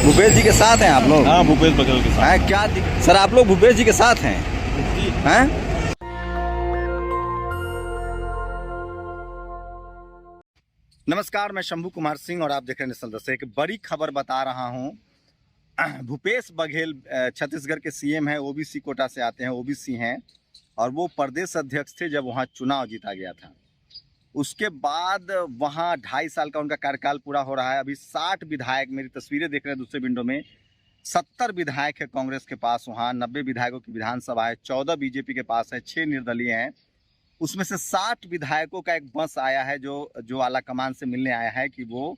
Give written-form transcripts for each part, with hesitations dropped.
भूपेश जी के साथ हैं आप लोग? हाँ, भूपेश बघेल के साथ। हैं क्या सर, आप लोग भूपेश जी के साथ हैं? हैं? नमस्कार, मैं शंभू कुमार सिंह और आप देख रहे हैं नेशनल दस्तक। एक बड़ी खबर बता रहा हूं। भूपेश बघेल छत्तीसगढ़ के सीएम हैं, ओबीसी कोटा से आते हैं, ओबीसी हैं और वो प्रदेश अध्यक्ष थे जब वहां चुनाव जीता गया था। उसके बाद वहां 2.5 साल का उनका कार्यकाल पूरा हो रहा है। अभी 60 विधायक, मेरी तस्वीरें देख रहे हैं दूसरे विंडो में, 70 विधायक है कांग्रेस के पास, वहाँ 90 विधायकों की विधानसभा है, 14 बीजेपी के पास है, 6 निर्दलीय हैं। उसमें से 60 विधायकों का एक बस आया है जो आलाकमान से मिलने आया है कि वो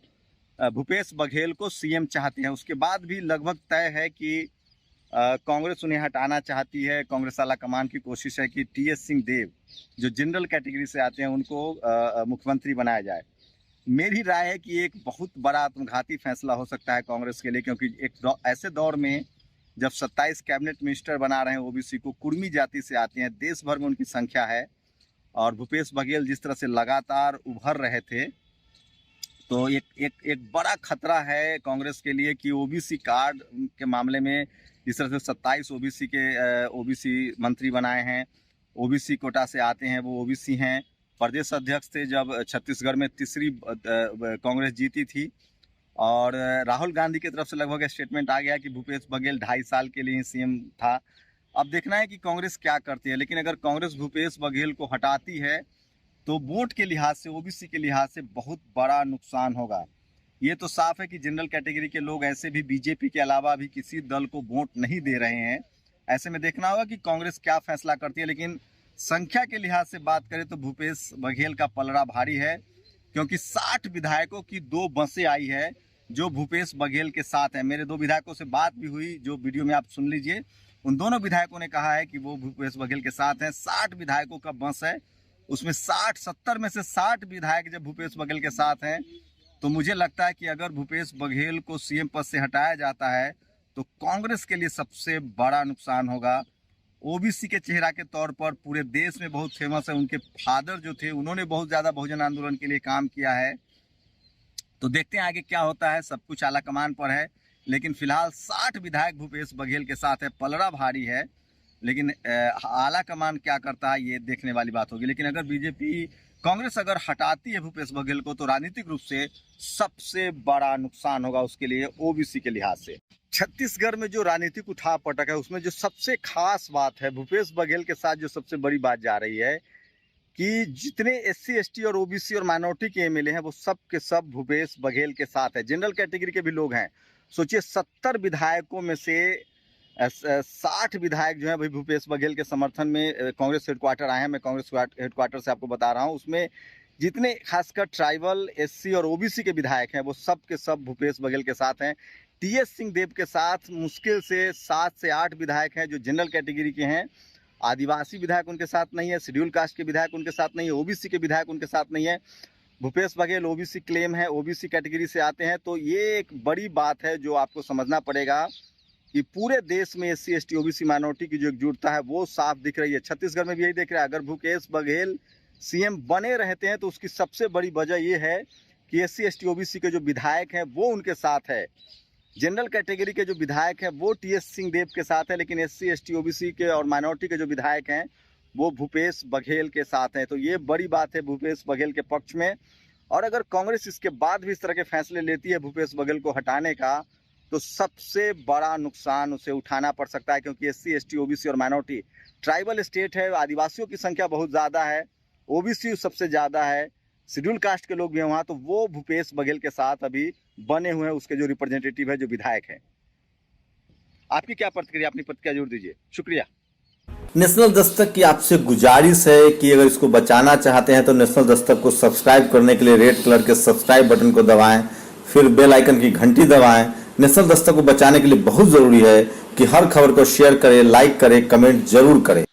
भूपेश बघेल को सीएम चाहते हैं। उसके बाद भी लगभग तय है कि कांग्रेस उन्हें हटाना चाहती है। कांग्रेस आलाकमान की कोशिश है कि टीएस सिंहदेव जो जनरल कैटेगरी से आते हैं उनको मुख्यमंत्री बनाया जाए। मेरी राय है कि एक बहुत बड़ा आत्मघाती फैसला हो सकता है कांग्रेस के लिए, क्योंकि एक ऐसे दौर में जब 27 कैबिनेट मिनिस्टर बना रहे हैं ओबीसी को, कुर्मी जाति से आते हैं, देश भर में उनकी संख्या है और भूपेश बघेल जिस तरह से लगातार उभर रहे थे, तो एक बड़ा खतरा है कांग्रेस के लिए कि ओबीसी कार्ड के मामले में जिस तरह से 27 ओबीसी मंत्री बनाए हैं, ओबीसी कोटा से आते हैं, वो ओबीसी हैं। प्रदेश अध्यक्ष थे जब छत्तीसगढ़ में तीसरी कांग्रेस जीती थी और राहुल गांधी की तरफ से लगभग स्टेटमेंट आ गया कि भूपेश बघेल 2.5 साल के लिए सीएम था। अब देखना है कि कांग्रेस क्या करती है, लेकिन अगर कांग्रेस भूपेश बघेल को हटाती है तो वोट के लिहाज से, ओबीसी के लिहाज से बहुत बड़ा नुकसान होगा। ये तो साफ है कि जनरल कैटेगरी के लोग ऐसे भी बीजेपी के अलावा भी किसी दल को वोट नहीं दे रहे हैं। ऐसे में देखना होगा कि कांग्रेस क्या फैसला करती है, लेकिन संख्या के लिहाज से बात करें तो भूपेश बघेल का पलड़ा भारी है, क्योंकि 60 विधायकों की 2 बसें आई है जो भूपेश बघेल के साथ है। मेरे 2 विधायकों से बात भी हुई, जो वीडियो में आप सुन लीजिए। उन दोनों विधायकों ने कहा है कि वो भूपेश बघेल के साथ हैं। 60 विधायकों का बस है, उसमें 70 में से 60 विधायक जब भूपेश बघेल के साथ हैं, तो मुझे लगता है कि अगर भूपेश बघेल को सीएम पद से हटाया जाता है तो कांग्रेस के लिए सबसे बड़ा नुकसान होगा। ओबीसी के चेहरा के तौर पर पूरे देश में बहुत फेमस है। उनके फादर जो थे उन्होंने बहुत ज़्यादा बहुजन आंदोलन के लिए काम किया है। तो देखते हैं आगे क्या होता है, सब कुछ आलाकमान पर है। लेकिन फिलहाल 60 विधायक भूपेश बघेल के साथ है, पलड़ा भारी है। लेकिन आलाकमान क्या करता है ये देखने वाली बात होगी। लेकिन अगर बीजेपी, कांग्रेस अगर हटाती है भूपेश बघेल को तो राजनीतिक रूप से सबसे बड़ा नुकसान होगा उसके लिए, ओबीसी के लिहाज से। छत्तीसगढ़ में जो राजनीतिक उठापटक है उसमें जो सबसे खास बात है, भूपेश बघेल के साथ जो सबसे बड़ी बात जा रही है कि जितने एससी, एसटी और ओबीसी और माइनॉरिटी के एमएलए हैं वो सब के सब भूपेश बघेल के साथ है। जनरल कैटेगरी के भी लोग हैं। सोचिए 70 विधायकों में से 60 विधायक जो है भाई भूपेश बघेल के समर्थन में कांग्रेस हेडक्वार्टर आए हैं। मैं कांग्रेस हेडक्वार्टर से आपको बता रहा हूं, उसमें जितने खासकर ट्राइबल, एससी और ओबीसी के विधायक हैं वो सब के सब भूपेश बघेल के साथ हैं। टीएस सिंहदेव के साथ मुश्किल से 7 से 8 विधायक हैं जो जनरल कैटेगरी के हैं। आदिवासी विधायक उनके साथ नहीं है, शेड्यूल कास्ट के विधायक उनके साथ नहीं है, ओबीसी के विधायक उनके साथ नहीं है। भूपेश बघेल ओबीसी क्लेम है, ओबीसी कैटेगरी से आते हैं। तो ये एक बड़ी बात है जो आपको समझना पड़ेगा कि पूरे देश में एससी, एसटी, ओबीसी, माइनॉरिटी की जो एकजुटता है वो साफ दिख रही है। छत्तीसगढ़ में भी यही दिख रहा है। अगर भूपेश बघेल सीएम बने रहते हैं तो उसकी सबसे बड़ी वजह ये है कि एससी, एसटी, ओबीसी के जो विधायक हैं वो उनके साथ है। जनरल कैटेगरी के जो विधायक हैं वो टीएस सिंहदेव के साथ है, लेकिन एससी, एसटी, ओबीसी के और माइनॉरिटी के जो विधायक हैं वो भूपेश बघेल के साथ हैं। तो ये बड़ी बात है भूपेश बघेल के पक्ष में। और अगर कांग्रेस इसके बाद भी इस तरह के फैसले लेती है भूपेश बघेल को हटाने का, तो सबसे बड़ा नुकसान उसे उठाना पड़ सकता है, क्योंकि एससी, एसटी, ओबीसी और माइनॉरिटी ट्राइबल स्टेट है। आदिवासियों की संख्या बहुत ज़्यादा है, ओबीसी सबसे ज़्यादा है, शेड्यूल कास्ट के लोग भी हैं वहाँ। तो वो भूपेश बघेल के साथ अभी बने हुए हैं, उसके जो रिप्रेजेंटेटिव है, जो विधायक हैं। आपकी क्या प्रतिक्रिया, अपनी प्रतिक्रिया जरूर दीजिए। शुक्रिया। नेशनल दस्तक की आपसे गुजारिश है कि अगर इसको बचाना चाहते हैं तो नेशनल दस्तक को सब्सक्राइब करने के लिए रेड कलर के सब्सक्राइब बटन को दबाएं, फिर बेल आइकन की घंटी दबाएं। नेशनल दस्तक को बचाने के लिए बहुत जरूरी है कि हर खबर को शेयर करें, लाइक करें, कमेंट जरूर करें।